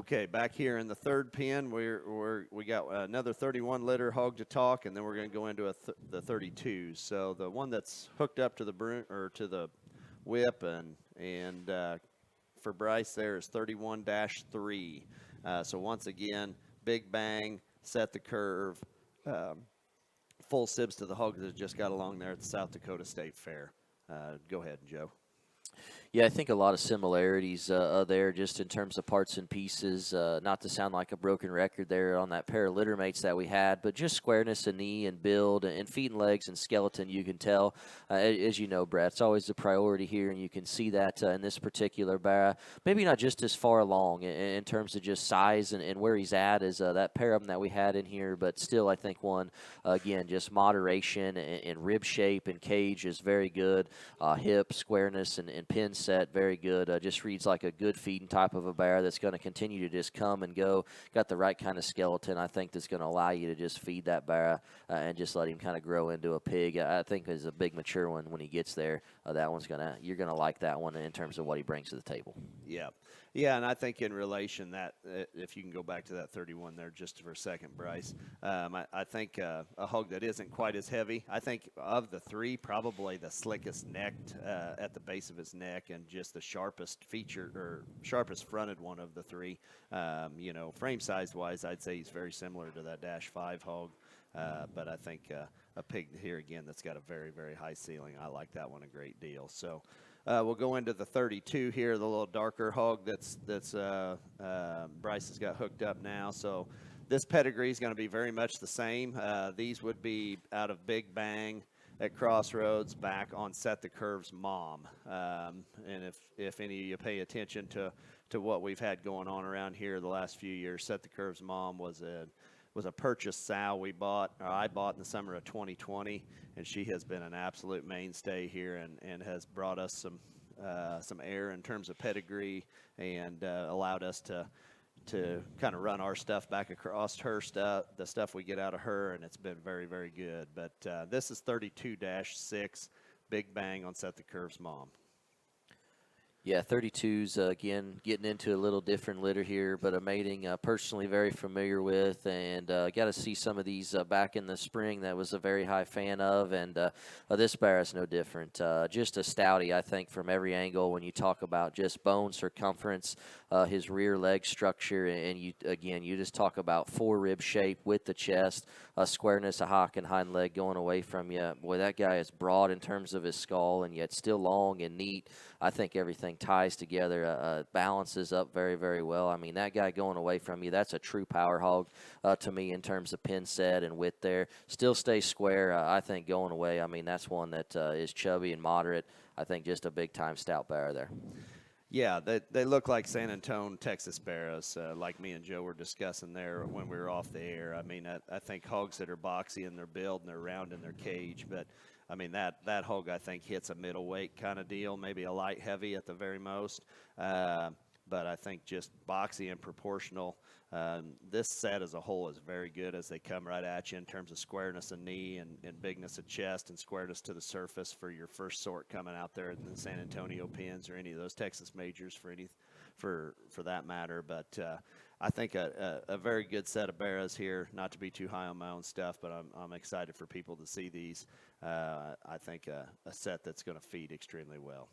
Okay, back here in the third pen, we got another 31 litter hog to talk, and then we're going to go into the 32. So the one that's hooked up to the to the whip, and for Bryce there is 31-3. So once again, big bang, set the curve, full sibs to the hog that just got along there at the South Dakota State Fair. Go ahead, Joe. Yeah, I think a lot of similarities there just in terms of parts and pieces. Not to sound like a broken record there on that pair of litter mates that we had, but just squareness of knee and build and feet and legs and skeleton, you can tell. As you know, Brett, it's always a priority here, and you can see that in this particular barra. Maybe not just as far along in terms of just size and where he's at as that pair of them that we had in here, but still I think one, again, just moderation and rib shape and cage is very good. Hip, squareness, and pin set, very good. Just reads like a good feeding type of a bear that's going to continue to just come and go. Got the right kind of skeleton, I think, that's going to allow you to just feed that bear and just let him kind of grow into a pig. I think is a big mature one when he gets there. That one's you're gonna like that one in terms of what he brings to the table. Yeah, and I think in relation that if you can go back to that 31 there just for a second, Bryce, I think a hog that isn't quite as heavy. I think of the three, probably the slickest necked at the base of his neck and just the sharpest featured or sharpest fronted one of the three. Frame size wise, I'd say he's very similar to that -5 hog. But I think a pig here again that's got a very, very high ceiling. I like that one a great deal. So we'll go into the 32 here, the little darker hog that's Bryce has got hooked up now. So this pedigree is going to be very much the same. These would be out of Big Bang at Crossroads back on Set the Curve's mom. And if any of you pay attention to what we've had going on around here the last few years, Set the Curve's mom was a purchased sow I bought in the summer of 2020, and she has been an absolute mainstay here and has brought us some air in terms of pedigree and allowed us to kind of run our stuff back across her stuff, the stuff we get out of her, and it's been very, very good. But this is 32-6, Big Bang on Set the Curve's mom. Yeah, 32's, again, getting into a little different litter here, but a mating personally very familiar with, and got to see some of these back in the spring that was a very high fan of, and this bear is no different. Just a stouty, I think, from every angle when you talk about just bone circumference, his rear leg structure, and you just talk about fore-rib shape with the chest, squareness, a hock and hind leg going away from you. Boy, that guy is broad in terms of his skull, and yet still long and neat. I think everything ties together, balances up very, very well. I mean, that guy going away from you, that's a true power hog to me in terms of pin set and width there. Still stays square, I think, going away. I mean, that's one that is chubby and moderate. I think just a big-time stout bear there. Yeah, they look like San Antonio, Texas Barrows, like me and Joe were discussing there when we were off the air. I mean, I think hogs that are boxy in their build and they're round in their cage, but I mean, that hog, I think, hits a middleweight kind of deal, maybe a light heavy at the very most. But I think just boxy and proportional. This set as a whole is very good as they come right at you in terms of squareness of knee and bigness of chest and squareness to the surface for your first sort coming out there in the San Antonio pins or any of those Texas majors for that matter. But I think a very good set of barras here. Not to be too high on my own stuff, but I'm excited for people to see these. I think a set that's going to feed extremely well.